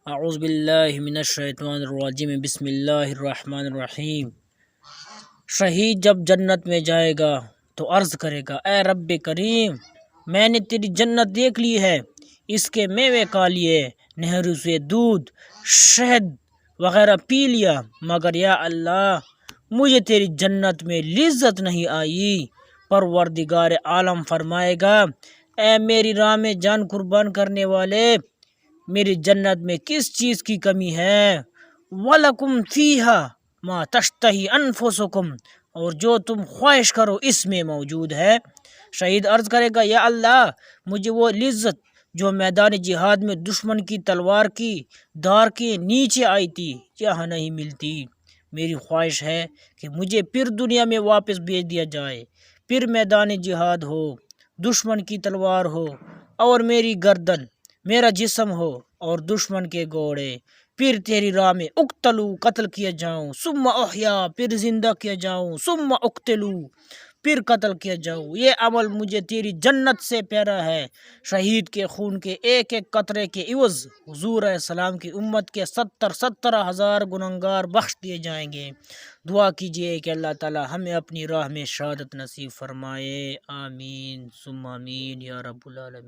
اعوذ باللہ من الشیطان الرجیم بسم اللہ الرحمن الرحیم۔ شہید جب جنت میں جائے گا تو عرض کرے گا، اے رب کریم، میں نے تیری جنت دیکھ لی ہے، اس کے میوے کھا لیے، نہروں سے دودھ شہد وغیرہ پی لیا، مگر یا اللہ مجھے تیری جنت میں لذت نہیں آئی۔ پروردگار عالم فرمائے گا، اے میری راہ میں جان قربان کرنے والے، میری جنت میں کس چیز کی کمی ہے؟ وَلَكُمْ فِيهَا مَا تَشْتَهِي أَنفُسُكُمْ، اور جو تم خواہش کرو اس میں موجود ہے۔ شہید عرض کرے گا، یا اللہ مجھے وہ لذت جو میدان جہاد میں دشمن کی تلوار کی دھار کے نیچے آئی تھی یہاں نہیں ملتی۔ میری خواہش ہے کہ مجھے پھر دنیا میں واپس بھیج دیا جائے، پھر میدان جہاد ہو، دشمن کی تلوار ہو اور میری گردن میرا جسم ہو اور دشمن کے گھوڑے، پھر تیری راہ میں اقتلو قتل کیا جاؤں، ثم احیا پھر زندہ کیا جاؤں، ثم اقتلو پھر قتل کیا جاؤں۔ یہ عمل مجھے تیری جنت سے پیارا ہے۔ شہید کے خون کے ایک ایک قطرے کے عوض حضور علیہ السلام کی امت کے 70,000 گنہگار بخش دیے جائیں گے۔ دعا کیجئے کہ اللہ تعالی ہمیں اپنی راہ میں شہادت نصیب فرمائے۔ آمین ثم آمین یا رب العالمین۔